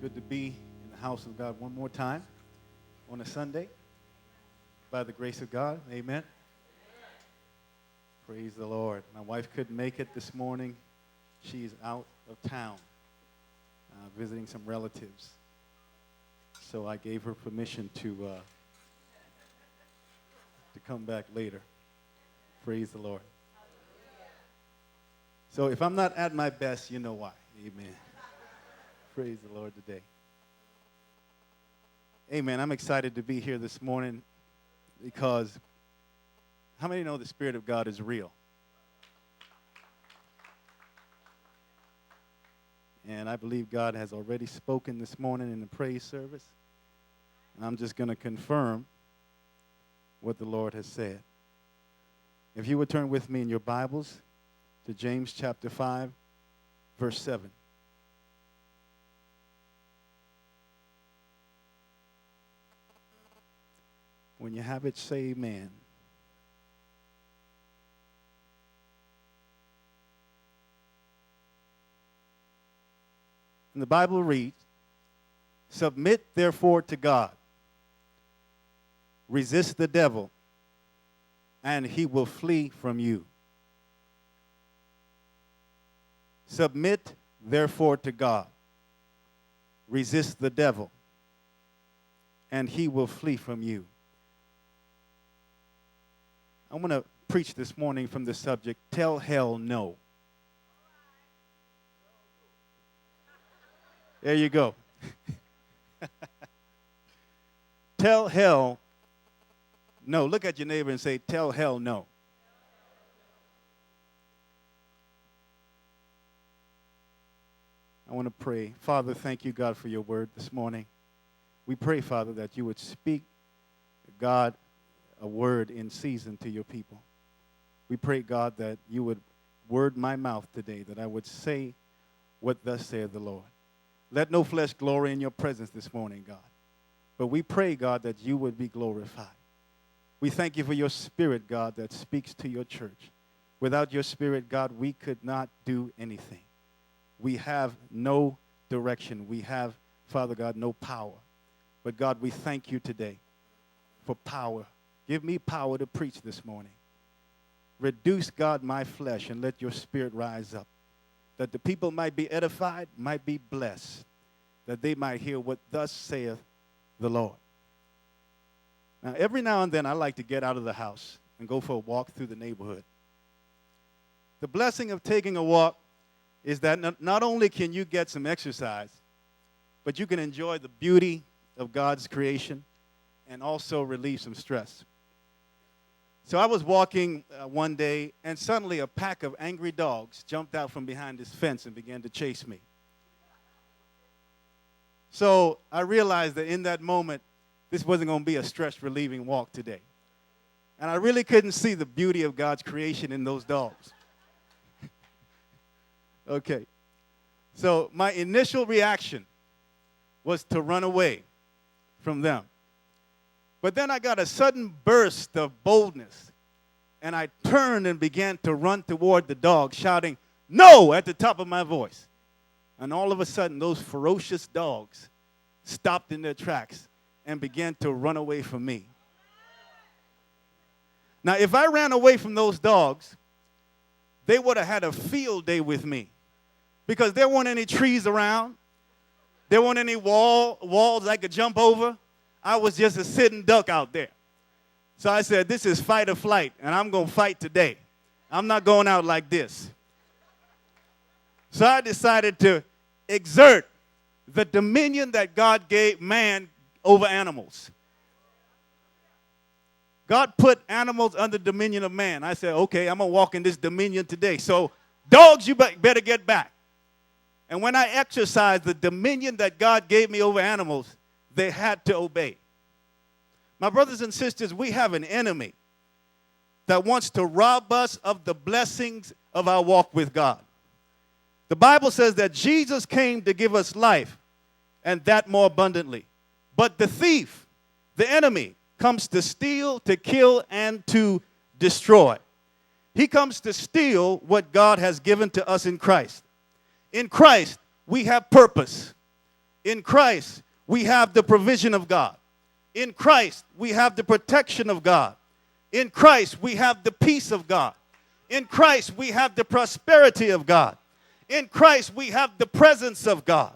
Good to be in the house of God one more time on a Sunday. By the grace of God, amen. Praise the Lord. My wife couldn't make it this morning. She's out of town visiting some relatives. So I gave her permission to come back later. Praise the Lord. So if I'm not at my best, you know why. Amen. Praise the Lord today. Amen. I'm excited to be here this morning because how many know the Spirit of God is real? And I believe God has already spoken this morning in the praise service. And I'm just going to confirm what the Lord has said. If you would turn with me in your Bibles to James chapter 5, verse 7. When you have it, say amen. And the Bible reads, "Submit therefore to God. Resist the devil, and he will flee from you." Submit therefore to God. Resist the devil, and he will flee from you. I want to preach this morning from the subject, Tell Hell No. There you go. Tell hell no. Look at your neighbor and say, tell hell no. I want to pray. Father, thank you, God, for your word this morning. We pray, Father, that you would speak, God, a word in season to your people. We pray, God, that you would word my mouth today, that I would say what thus saith the Lord. Let no flesh glory in your presence this morning, God. But we pray, God, that you would be glorified. We thank you for your Spirit, God, that speaks to your church. Without your Spirit, God, we could not do anything. We have no direction. We have, Father God, no power. But, God, we thank you today for power. Give me power to preach this morning. Reduce, God, my flesh and let your Spirit rise up, that the people might be edified, might be blessed, that they might hear what thus saith the Lord. Now, every now and then I like to get out of the house and go for a walk through the neighborhood. The blessing of taking a walk is that not only can you get some exercise, but you can enjoy the beauty of God's creation and also relieve some stress. So I was walking one day, and suddenly a pack of angry dogs jumped out from behind this fence and began to chase me. So I realized that in that moment, this wasn't going to be a stress-relieving walk today. And I really couldn't see the beauty of God's creation in those dogs. Okay. So my initial reaction was to run away from them. But then I got a sudden burst of boldness, and I turned and began to run toward the dog, shouting, "No!" at the top of my voice. And all of a sudden, those ferocious dogs stopped in their tracks and began to run away from me. Now, if I ran away from those dogs, they would have had a field day with me because there weren't any trees around. There weren't any walls I could jump over. I was just a sitting duck out there. So I said, this is fight or flight, and I'm going to fight today. I'm not going out like this. So I decided to exert the dominion that God gave man over animals. God put animals under dominion of man. I said, okay, I'm going to walk in this dominion today. So dogs, you better get back. And when I exercised the dominion that God gave me over animals, they had to obey. My brothers and sisters, we have an enemy that wants to rob us of the blessings of our walk with God. The Bible says that Jesus came to give us life, and that more abundantly. But the thief, the enemy, comes to steal, to kill, and to destroy. He comes to steal what God has given to us in Christ. In Christ, we have purpose. In Christ, we have the provision of God. In Christ, we have the protection of God. In Christ, we have the peace of God. In Christ, we have the prosperity of God. In Christ, we have the presence of God.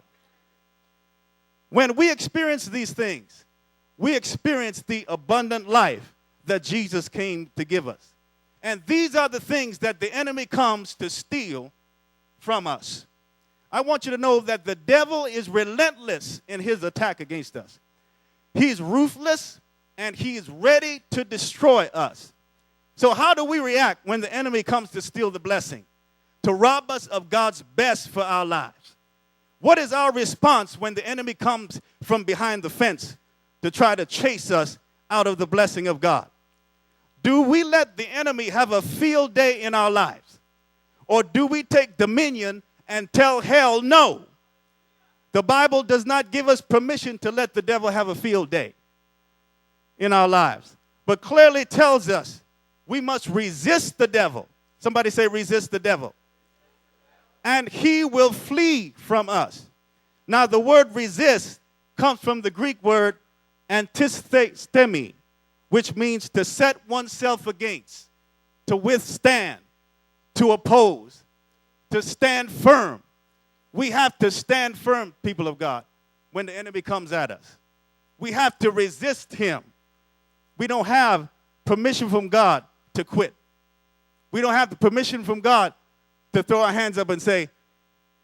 When we experience these things, we experience the abundant life that Jesus came to give us. And these are the things that the enemy comes to steal from us. I want you to know that the devil is relentless in his attack against us. He's ruthless and he's ready to destroy us. So how do we react when the enemy comes to steal the blessing, to rob us of God's best for our lives? What is our response when the enemy comes from behind the fence to try to chase us out of the blessing of God? Do we let the enemy have a field day in our lives? Or do we take dominion and tell hell no? The Bible does not give us permission to let the devil have a field day in our lives, but clearly tells us we must resist the devil. Somebody say resist the devil. And he will flee from us. Now the word resist comes from the Greek word antistemi, which means to set oneself against, to withstand, to oppose, to stand firm. We have to stand firm, people of God, when the enemy comes at us. We have to resist him. We don't have permission from God to quit. We don't have the permission from God to throw our hands up and say,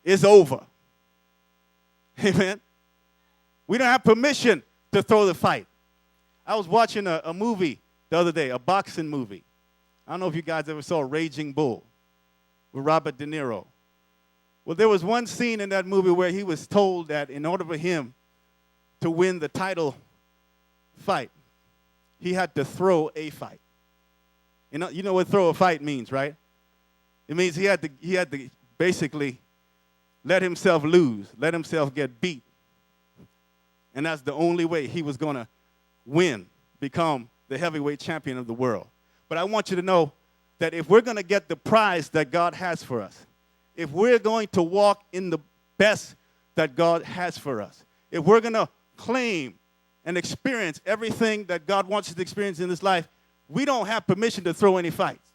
it's over. Amen. We don't have permission to throw the fight. I was watching a movie the other day, a boxing movie. I don't know if you guys ever saw Raging Bull with Robert De Niro. Well, there was one scene in that movie where he was told that in order for him to win the title fight, he had to throw a fight. You know what throw a fight means, right? It means he had to basically let himself lose, let himself get beat. And that's the only way he was going to win, become the heavyweight champion of the world. But I want you to know that if we're going to get the prize that God has for us, if we're going to walk in the best that God has for us, if we're going to claim and experience everything that God wants us to experience in this life, we don't have permission to throw any fights.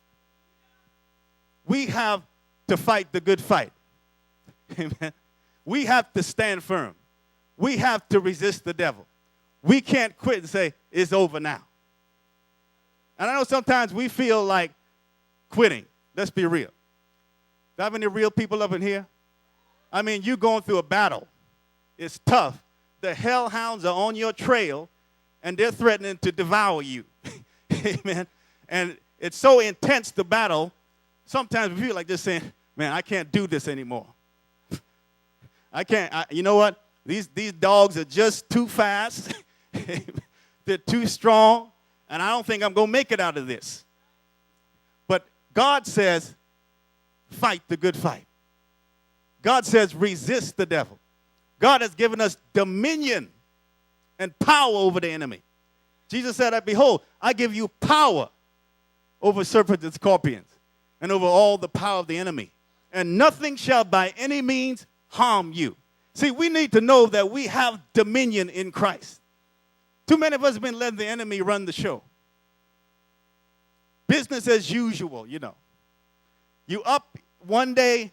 We have to fight the good fight. Amen. We have to stand firm. We have to resist the devil. We can't quit and say, it's over now. And I know sometimes we feel like quitting. Let's be real. Do I have any real people up in here? I mean, you're going through a battle. It's tough. The hellhounds are on your trail, and they're threatening to devour you. Amen. And it's so intense, the battle, sometimes we feel like just saying, man, I can't do this anymore. I can't. You know what? These dogs are just too fast. They're too strong, and I don't think I'm going to make it out of this. But God says, fight the good fight. God says, resist the devil. God has given us dominion and power over the enemy. Jesus said, behold, I give you power over serpents and scorpions and over all the power of the enemy. And nothing shall by any means harm you. See, we need to know that we have dominion in Christ. Too many of us have been letting the enemy run the show. Business as usual, you know. You up one day,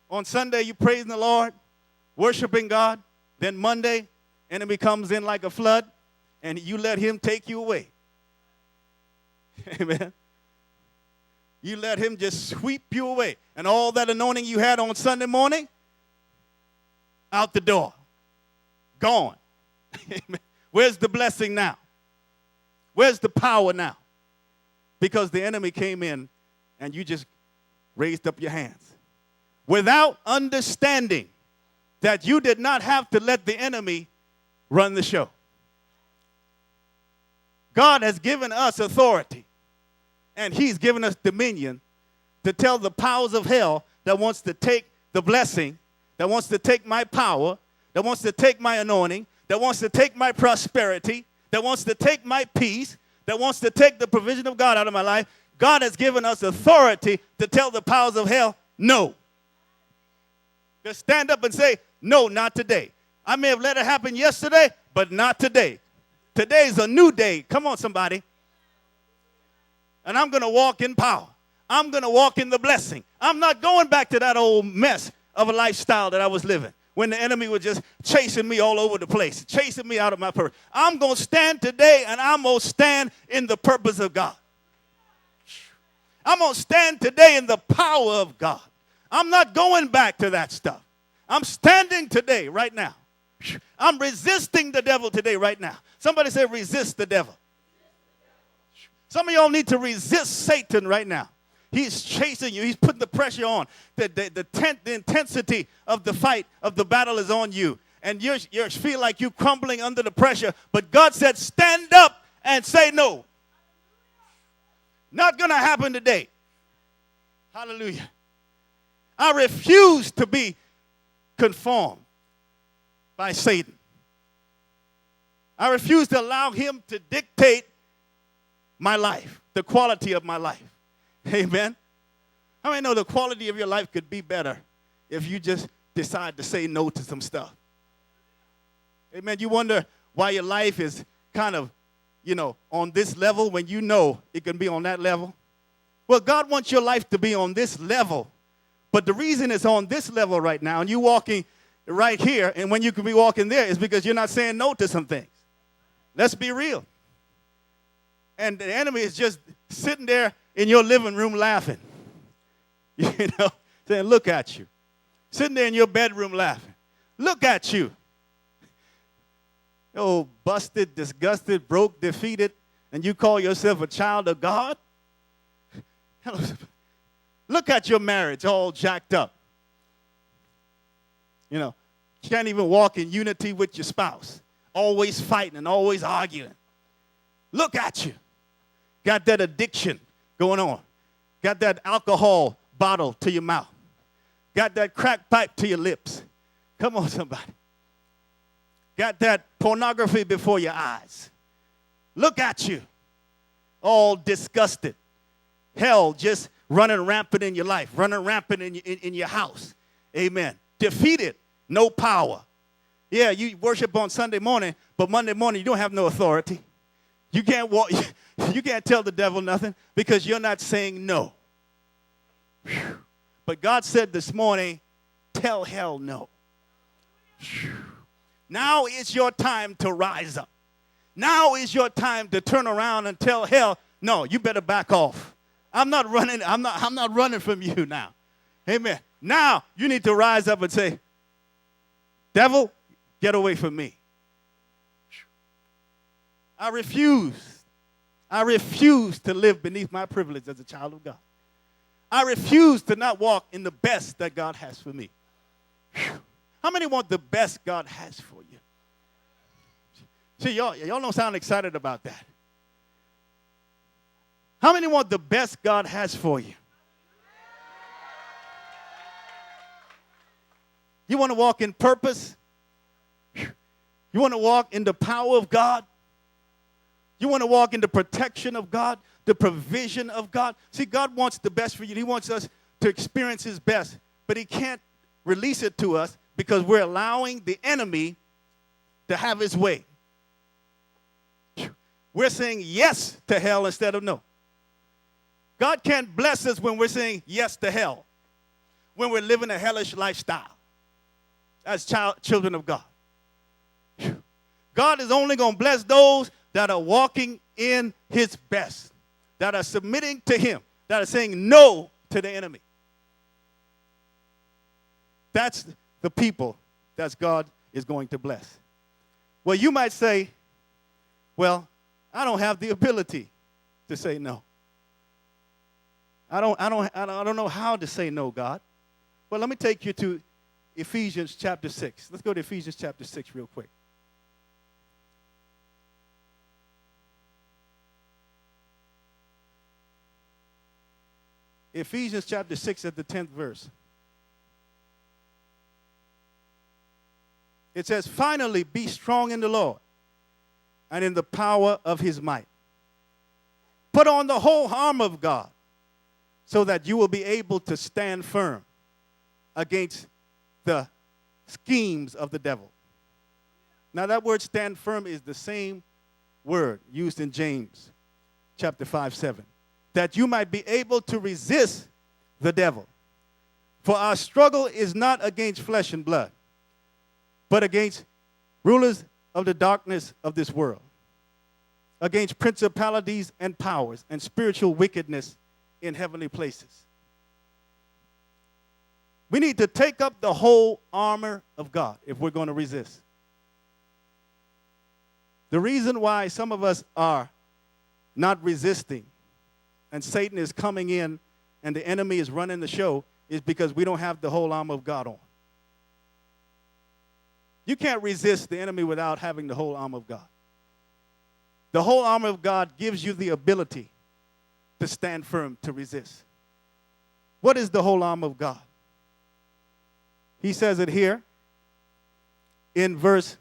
on Sunday you praising the Lord, worshiping God. Then Monday, enemy comes in like a flood, and you let him take you away. Amen. You let him just sweep you away. And all that anointing you had on Sunday morning, out the door. Gone. Amen. Where's the blessing now? Where's the power now? Because the enemy came in and you just raised up your hands. Without understanding that you did not have to let the enemy run the show. God has given us authority. And he's given us dominion to tell the powers of hell that wants to take the blessing, that wants to take my power, that wants to take my anointing, that wants to take my prosperity, that wants to take my peace, that wants to take the provision of God out of my life. God has given us authority to tell the powers of hell, no. Just stand up and say, no, not today. I may have let it happen yesterday, but not today. Today's a new day. Come on, somebody. And I'm going to walk in power. I'm going to walk in the blessing. I'm not going back to that old mess of a lifestyle that I was living when the enemy was just chasing me all over the place, chasing me out of my purpose. I'm going to stand today, and I'm going to stand in the purpose of God. I'm going to stand today in the power of God. I'm not going back to that stuff. I'm standing today, right now. I'm resisting the devil today, right now. Somebody say, resist the devil. Some of y'all need to resist Satan right now. He's chasing you. He's putting the pressure on. The intensity of the fight, of the battle is on you. And you feel like you're crumbling under the pressure. But God said, stand up and say no. Not going to happen today. Hallelujah. I refuse to be conformed by Satan. I refuse to allow him to dictate my life, the quality of my life. Amen. How many know the quality of your life could be better if you just decide to say no to some stuff? Amen. You wonder why your life is kind of, on this level when you know it can be on that level. Well, God wants your life to be on this level. But the reason it's on this level right now and you're walking right here and when you could be walking there is because you're not saying no to some things. Let's be real. And the enemy is just sitting there in your living room laughing. Saying, look at you. Sitting there in your bedroom laughing. Look at you. Oh, busted, disgusted, broke, defeated, and you call yourself a child of God? Look at your marriage all jacked up. You can't even walk in unity with your spouse. Always fighting and always arguing. Look at you. Got that addiction going on. Got that alcohol bottle to your mouth. Got that crack pipe to your lips. Come on, somebody. Got that pornography before your eyes. Look at you. All disgusted. Hell just running rampant in your life. Running rampant in your house. Amen. Defeated. No power. Yeah, you worship on Sunday morning, but Monday morning you don't have no authority. You can't walk. You can't tell the devil nothing because you're not saying no. Whew. But God said this morning, tell hell no. Whew. Now is your time to rise up. Now is your time to turn around and tell hell, no, you better back off. I'm not running. I'm not running from you now. Amen. Now you need to rise up and say, devil, get away from me. I refuse. I refuse to live beneath my privilege as a child of God. I refuse to not walk in the best that God has for me. Whew. How many want the best God has for you? See, y'all don't sound excited about that. How many want the best God has for you? You want to walk in purpose? You want to walk in the power of God? You want to walk in the protection of God, the provision of God? See, God wants the best for you. He wants us to experience his best, but he can't release it to us because we're allowing the enemy to have his way. We're saying yes to hell instead of no. God can't bless us when we're saying yes to hell, when we're living a hellish lifestyle as children of God. God is only going to bless those that are walking in his best, that are submitting to him, that are saying no to the enemy. That's the people that God is going to bless. Well, you might say, well, I don't have the ability to say no. I don't know how to say no, God. Well, let me take you to Ephesians chapter 6. Let's go to Ephesians chapter 6 real quick. Ephesians chapter 6 at the 10th verse. It says, finally, be strong in the Lord and in the power of his might. Put on the whole armor of God so that you will be able to stand firm against the schemes of the devil. Now that word stand firm is the same word used in James chapter 5:7. That you might be able to resist the devil. For our struggle is not against flesh and blood, but against rulers of the darkness of this world, against principalities and powers and spiritual wickedness in heavenly places. We need to take up the whole armor of God if we're going to resist. The reason why some of us are not resisting and Satan is coming in and the enemy is running the show is because we don't have the whole armor of God on. You can't resist the enemy without having the whole armor of God. The whole armor of God gives you the ability to stand firm, to resist. What is the whole armor of God? He says it here in verse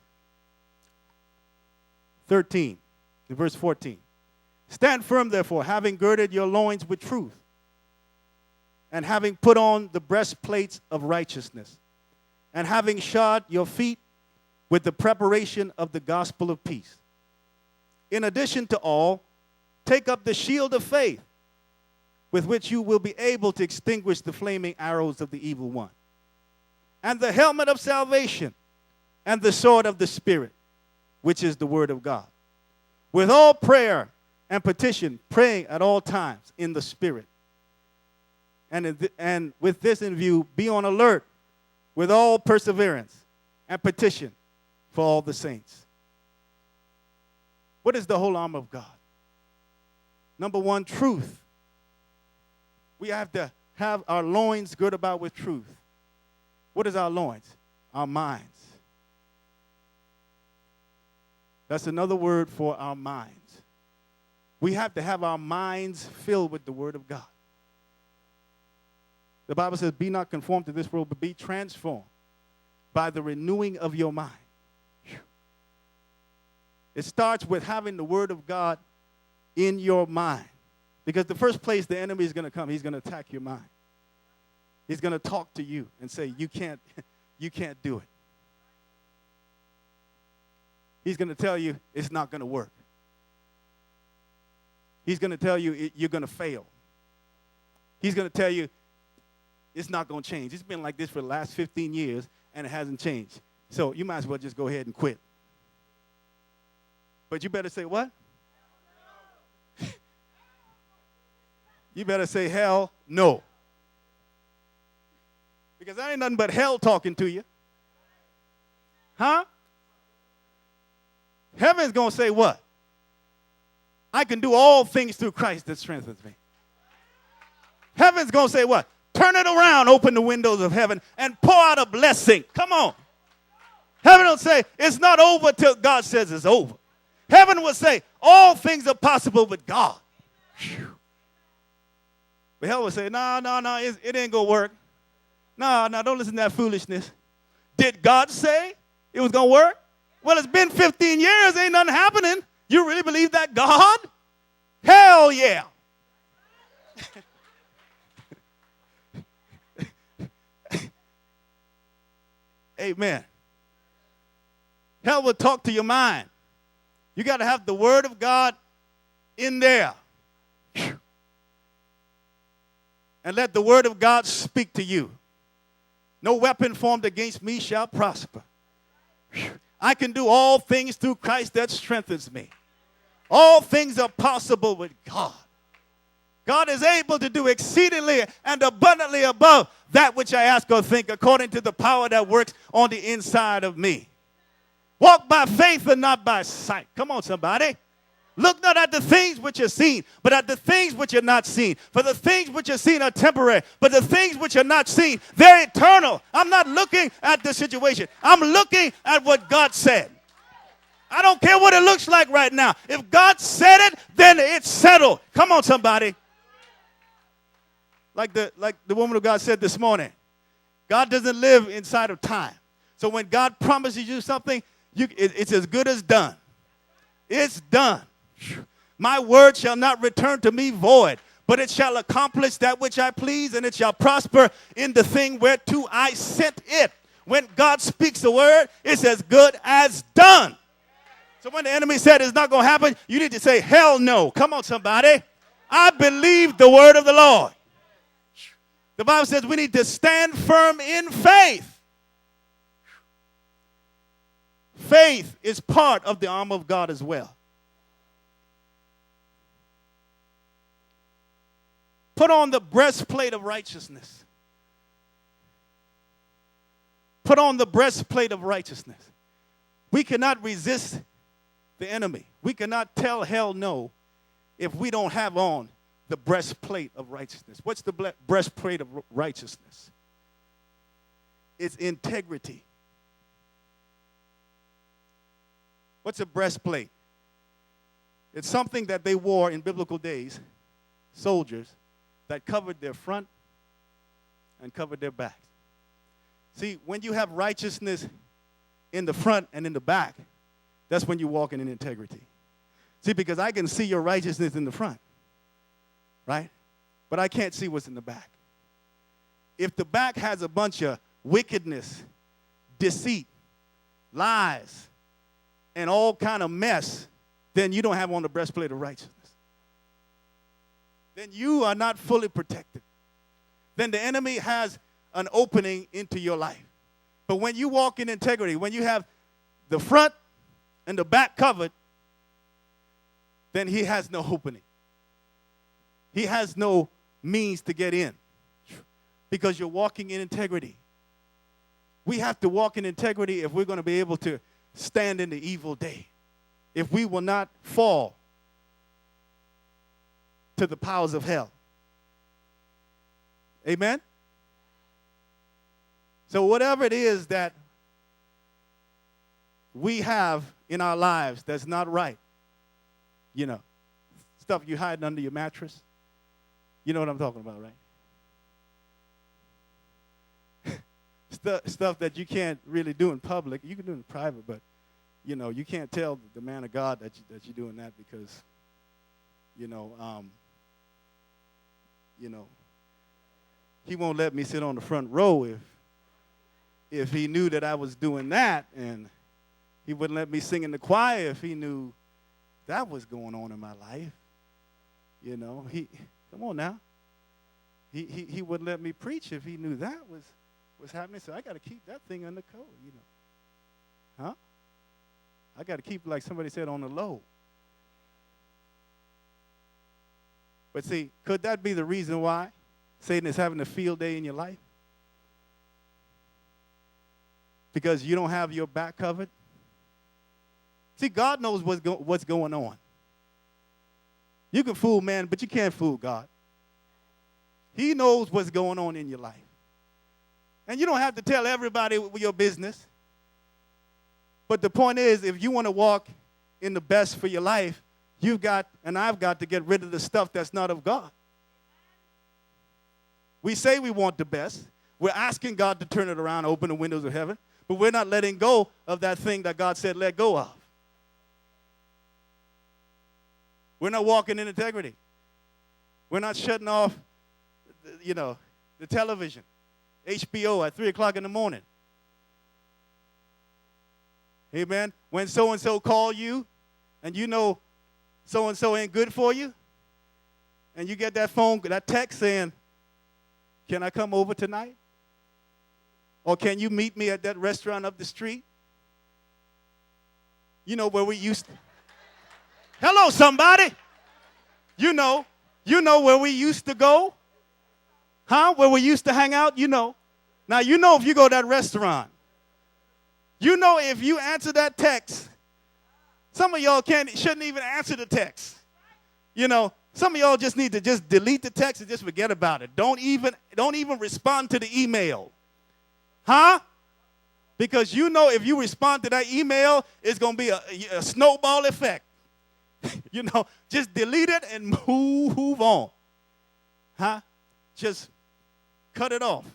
13, in verse 14. Stand firm, therefore, having girded your loins with truth, and having put on the breastplates of righteousness, and having shod your feet with the preparation of the gospel of peace. In addition to all, take up the shield of faith, with which you will be able to extinguish the flaming arrows of the evil one, and the helmet of salvation, and the sword of the Spirit, which is the word of God. With all prayer and petition, praying at all times in the Spirit. And with this in view, be on alert with all perseverance and petition for all the saints. What is the whole armor of God? Number one, truth. We have to have our loins girded about with truth. What is our loins? Our minds. That's another word for our minds. We have to have our minds filled with the word of God. The Bible says, be not conformed to this world, but be transformed by the renewing of your mind. It starts with having the word of God in your mind. Because the first place the enemy is going to come, he's going to attack your mind. He's going to talk to you and say, you can't do it. He's going to tell you it's not going to work. He's going to tell you you're going to fail. He's going to tell you it's not going to change. It's been like this for the last 15 years, and it hasn't changed. So you might as well just go ahead and quit. But you better say what? You better say hell no. Because that ain't nothing but hell talking to you. Huh? Heaven's going to say what? I can do all things through Christ that strengthens me. Heaven's going to say what? Turn it around, open the windows of heaven, and pour out a blessing. Come on. Heaven will say, it's not over till God says it's over. Heaven will say, all things are possible with God. Whew. But hell will say, no, it ain't going to work. No, don't listen to that foolishness. Did God say it was going to work? Well, it's been 15 years, ain't nothing happening. You really believe that God? Hell yeah. Amen. Hell will talk to your mind. You got to have the word of God in there. And let the word of God speak to you. No weapon formed against me shall prosper. I can do all things through Christ that strengthens me. All things are possible with God. God is able to do exceedingly and abundantly above that which I ask or think, according to the power that works on the inside of me. Walk by faith and not by sight. Come on, somebody. Look not at the things which are seen, but at the things which are not seen. For the things which are seen are temporary, but the things which are not seen, they're eternal. I'm not looking at the situation. I'm looking at what God said. I don't care what it looks like right now. If God said it, then it's settled. Come on, somebody. Like the woman of God said this morning, God doesn't live inside of time. So when God promises you something, it's as good as done. It's done. My word shall not return to me void, but it shall accomplish that which I please, and it shall prosper in the thing whereto I sent it. When God speaks a word, it's as good as done. So when the enemy said it's not going to happen, you need to say, hell no. Come on, somebody. I believe the word of the Lord. The Bible says we need to stand firm in faith. Faith is part of the armor of God as well. Put on the breastplate of righteousness. Put on the breastplate of righteousness. We cannot resist the enemy. We cannot tell hell no if we don't have on the breastplate of righteousness. What's the breastplate of righteousness? It's integrity. What's a breastplate? It's something that they wore in biblical days, soldiers, that covered their front and covered their back. See, when you have righteousness in the front and in the back, that's when you're walking in integrity. See, because I can see your righteousness in the front, right? But I can't see what's in the back. If the back has a bunch of wickedness, deceit, lies, and all kind of mess, then you don't have on the breastplate of righteousness. Then you are not fully protected. Then the enemy has an opening into your life. But when you walk in integrity, when you have the front and the back covered, then he has no opening. He has no means to get in because you're walking in integrity. We have to walk in integrity if we're going to be able to stand in the evil day. If we will not fall to the powers of hell. Amen? So whatever it is that we have in our lives that's not right, you know, stuff you hiding under your mattress, you know what I'm talking about, right? Stuff that you can't really do in public. You can do it in private, but, you know, you can't tell the man of God that you're doing that because, you know, he won't let me sit on the front row if he knew that I was doing that, and he wouldn't let me sing in the choir if he knew that was going on in my life. You know, come on now. He wouldn't let me preach if he knew that was happening. So I got to keep that thing under code, you know. Huh? I got to keep, like somebody said, on the low. But see, could that be the reason why Satan is having a field day in your life? Because you don't have your back covered? See, God knows what's going on. You can fool man, but you can't fool God. He knows what's going on in your life. And you don't have to tell everybody your business. But the point is, if you want to walk in the best for your life, you've got, and I've got to get rid of the stuff that's not of God. We say we want the best. We're asking God to turn it around, open the windows of heaven. But we're not letting go of that thing that God said let go of. We're not walking in integrity. We're not shutting off, you know, the television, HBO at 3 o'clock in the morning. Amen. When so-and-so call you and you know so-and-so ain't good for you, and you get that text saying, can I come over tonight? Or can you meet me at that restaurant up the street? You know where we used to. Hello, somebody. You know where we used to go? Huh? Where we used to hang out? You know. Now, you know if you go to that restaurant. You know if you answer that text. Some of y'all shouldn't even answer the text. You know, some of y'all just need to just delete the text and just forget about it. Don't even respond to the email. Huh? Because you know if you respond to that email, it's going to be a snowball effect. You know, just delete it and move on. Huh? Just cut it off.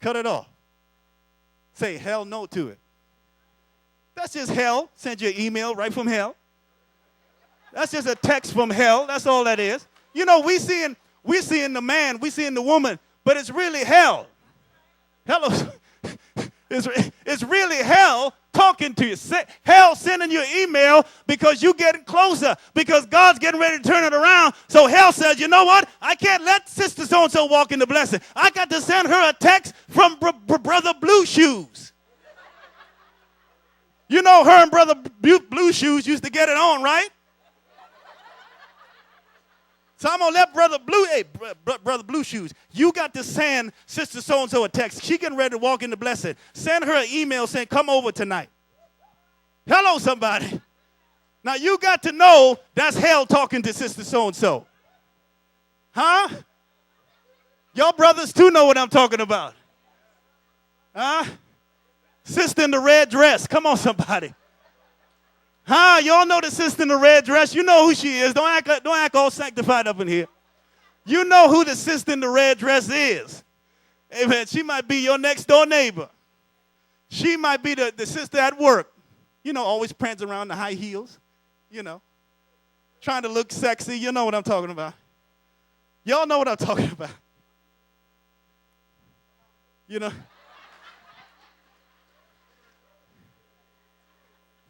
Cut it off. Say hell no to it. That's just hell. Send you an email right from hell. That's just a text from hell. That's all that is. You know, we seeing the man, we seeing the woman, but it's really hell. Hello, It's really hell talking to you. Hell sending you an email because you're getting closer, because God's getting ready to turn it around. So hell says, you know what? I can't let Sister So-and-so walk in the blessing. I got to send her a text from Brother Blue Shoes. You know her and Brother Blue Shoes used to get it on, right? So I'm going to let Brother Blue Shoes, you got to send Sister So-and-so a text. She getting ready to walk in the blessing. Send her an email saying, come over tonight. Hello, somebody. Now, you got to know that's hell talking to Sister So-and-so. Huh? Y'all brothers, too, know what I'm talking about. Huh? Sister in the red dress. Come on, somebody. Huh? Y'all know the sister in the red dress. You know who she is. Don't act all sanctified up in here. You know who the sister in the red dress is. Amen. She might be your next door neighbor. She might be the sister at work. You know, always prancing around the high heels. You know, trying to look sexy. You know what I'm talking about. Y'all know what I'm talking about. You know.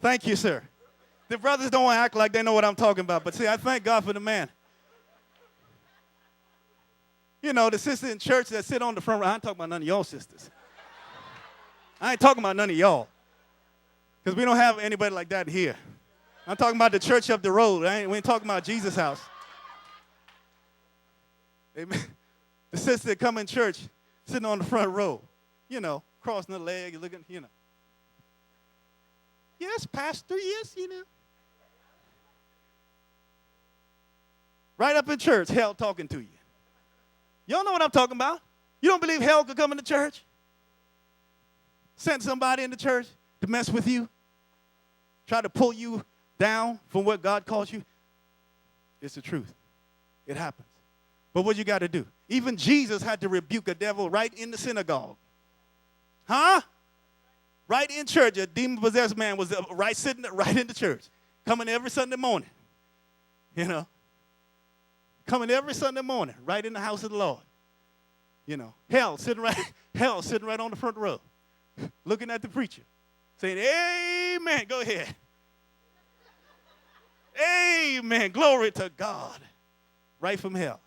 Thank you, sir. The brothers don't want to act like they know what I'm talking about. But see, I thank God for the man. You know, the sister in church that sit on the front row. I ain't talking about none of y'all sisters. I ain't talking about none of y'all. Because we don't have anybody like that here. I'm talking about the church up the road. We ain't talking about Jesus' house. Amen. The sister that come in church, sitting on the front row. You know, crossing the leg, looking, you know. Yes, pastor, yes, you know. Right up in church, hell talking to you. Y'all know what I'm talking about. You don't believe hell could come into church? Send somebody into church to mess with you? Try to pull you down from what God calls you? It's the truth. It happens. But what you got to do? Even Jesus had to rebuke a devil right in the synagogue. Huh? Right in church, a demon-possessed man was sitting right in the church, coming every Sunday morning, you know, coming every Sunday morning, right in the house of the Lord, you know. Hell sitting right on the front row, looking at the preacher, saying, "Amen." Go ahead. Amen. Glory to God. Right from hell.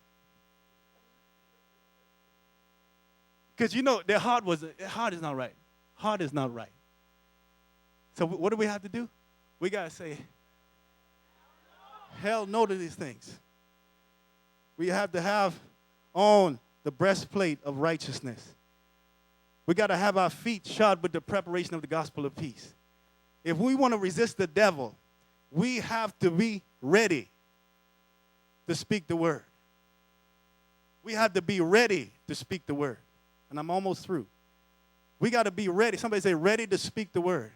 Because you know their heart is not right. Heart is not right. So what do we have to do? We got to say, hell no to these things. We have to have on the breastplate of righteousness. We got to have our feet shod with the preparation of the gospel of peace. If we want to resist the devil, we have to be ready to speak the word. We have to be ready to speak the word. And I'm almost through. We got to be ready. Somebody say, ready to speak the word.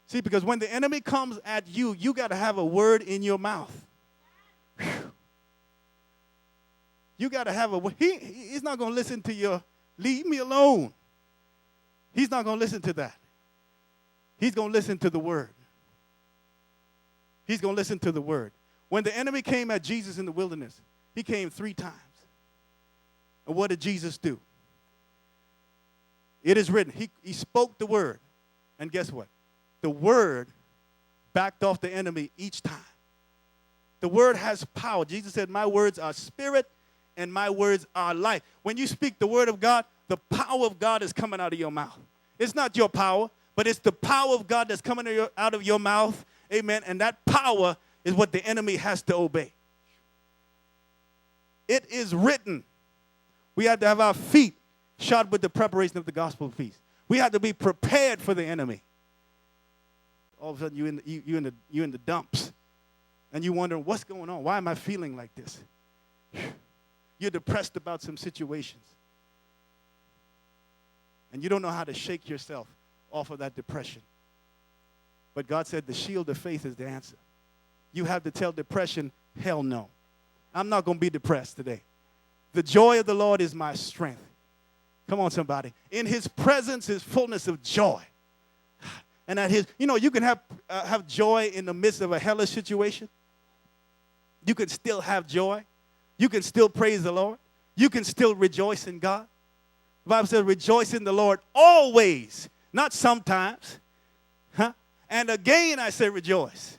See, because when the enemy comes at you, you got to have a word in your mouth. Whew. You got to have a word. He's not going to listen to your, leave me alone. He's not going to listen to that. He's going to listen to the word. He's going to listen to the word. When the enemy came at Jesus in the wilderness, he came 3 times. And what did Jesus do? It is written. He spoke the word. And guess what? The word backed off the enemy each time. The word has power. Jesus said, my words are spirit and my words are life. When you speak the word of God, the power of God is coming out of your mouth. It's not your power, but it's the power of God that's coming out of your mouth. Amen. And that power is what the enemy has to obey. It is written. We have to have our feet shod with the preparation of the gospel of peace. We have to be prepared for the enemy. All of a sudden, you're in the dumps. And you're wondering, what's going on? Why am I feeling like this? You're depressed about some situations. And you don't know how to shake yourself off of that depression. But God said the shield of faith is the answer. You have to tell depression, hell no. I'm not going to be depressed today. The joy of the Lord is my strength. Come on, somebody. In his presence is fullness of joy. And at his, you can have joy in the midst of a hellish situation. You can still have joy. You can still praise the Lord. You can still rejoice in God. The Bible says, rejoice in the Lord always, not sometimes. Huh? And again I say rejoice.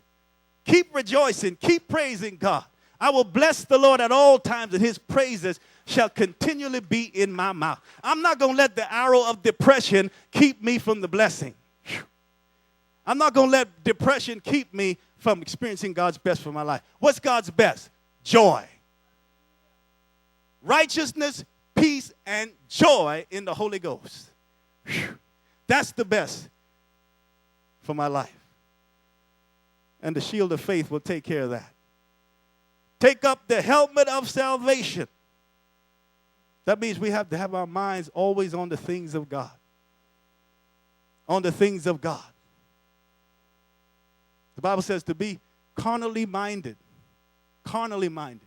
Keep rejoicing. Keep praising God. I will bless the Lord at all times, and his praises shall continually be in my mouth. I'm not going to let the arrow of depression keep me from the blessing. I'm not going to let depression keep me from experiencing God's best for my life. What's God's best? Joy. Righteousness, peace, and joy in the Holy Ghost. That's the best for my life. And the shield of faith will take care of that. Take up the helmet of salvation. That means we have to have our minds always on the things of God. On the things of God. The Bible says to be carnally minded. Carnally minded.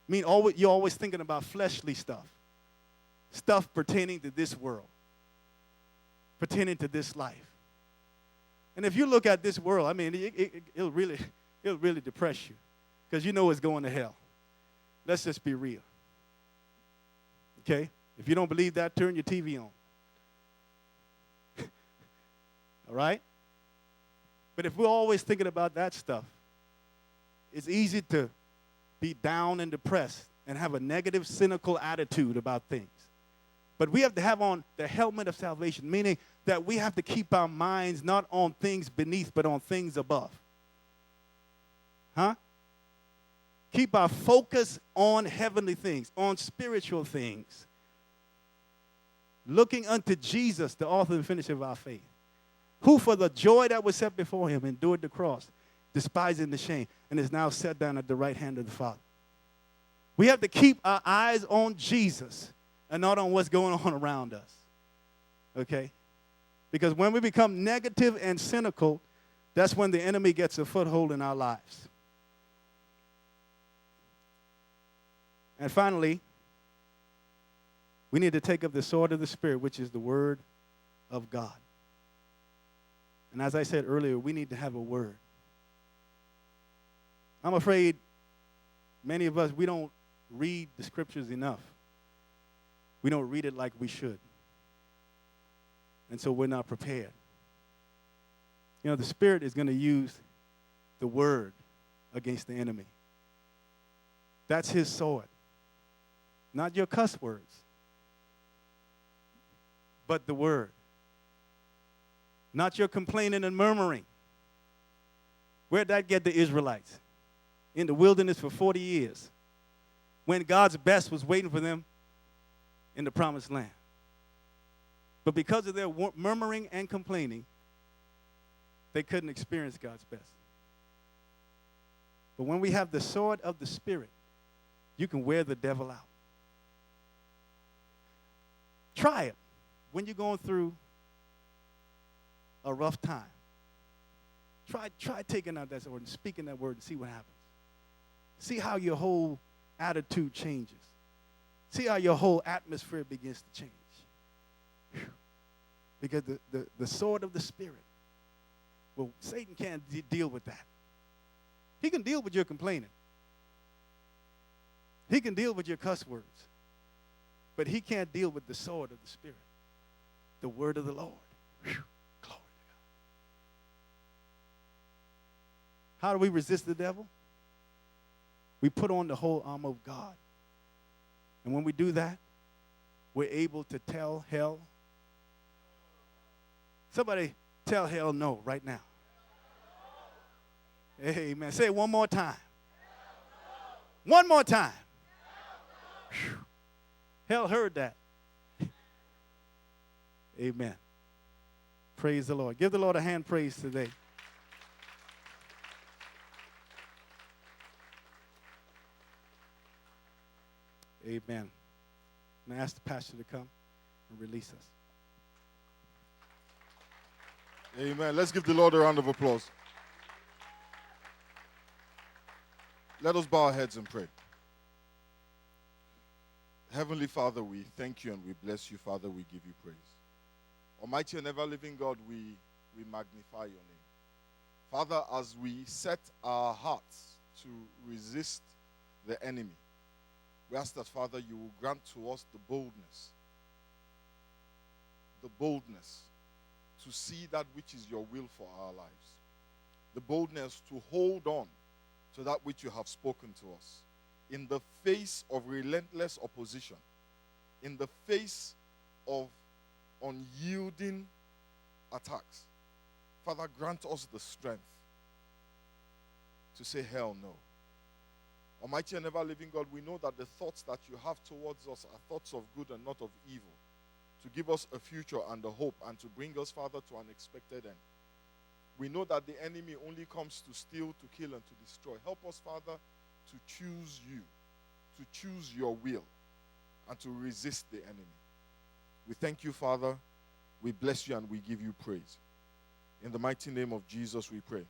I mean, you're always thinking about fleshly stuff. Stuff pertaining to this world. Pertaining to this life. And if you look at this world, I mean, it'll really depress you. Because you know it's going to hell. Let's just be real. Okay? If you don't believe that, turn your TV on. All right? But if we're always thinking about that stuff, it's easy to be down and depressed and have a negative, cynical attitude about things. But we have to have on the helmet of salvation, meaning that we have to keep our minds not on things beneath, but on things above. Huh? Keep our focus on heavenly things, on spiritual things. Looking unto Jesus, the author and finisher of our faith, who for the joy that was set before him endured the cross, despising the shame, and is now set down at the right hand of the Father. We have to keep our eyes on Jesus and not on what's going on around us. Okay? Because when we become negative and cynical, that's when the enemy gets a foothold in our lives. And finally, we need to take up the sword of the Spirit, which is the Word of God. And as I said earlier, we need to have a word. I'm afraid many of us, we don't read the Scriptures enough. We don't read it like we should. And so we're not prepared. You know, the Spirit is going to use the Word against the enemy. That's his sword. Not your cuss words, but the Word. Not your complaining and murmuring. Where'd that get the Israelites? In the wilderness for 40 years. When God's best was waiting for them in the promised land. But because of their murmuring and complaining, they couldn't experience God's best. But when we have the sword of the Spirit, you can wear the devil out. Try it when you're going through a rough time. Try taking out that word and speaking that word and see what happens. See how your whole attitude changes. See how your whole atmosphere begins to change. Whew. Because the sword of the Spirit, well, Satan can't deal with that. He can deal with your complaining. He can deal with your cuss words. But he can't deal with the sword of the Spirit, the word of the Lord. Whew. Glory to God. How do we resist the devil? We put on the whole armor of God. And when we do that, we're able to tell hell. Somebody tell hell no right now. Amen. Say it one more time. One more time. Whew. Hell heard that. Amen. Praise the Lord. Give the Lord a hand praise today. Amen. And I ask the pastor to come and release us. Amen. Let's give the Lord a round of applause. Let us bow our heads and pray. Heavenly Father, we thank you and we bless you, Father. We give you praise. Almighty and ever-living God, we magnify your name. Father, as we set our hearts to resist the enemy, we ask that, Father, you will grant to us the boldness the boldness to see that which is your will for our lives, the boldness to hold on to that which you have spoken to us in the face of relentless opposition, in the face of unyielding attacks. Father, grant us the strength to say hell no. Almighty and ever-living God, we know that the thoughts that you have towards us are thoughts of good and not of evil, to give us a future and a hope and to bring us, Father, to an expected end. We know that the enemy only comes to steal, to kill, and to destroy. Help us, Father, to choose you, to choose your will, and to resist the enemy. We thank you, Father. We bless you and we give you praise. In the mighty name of Jesus we pray.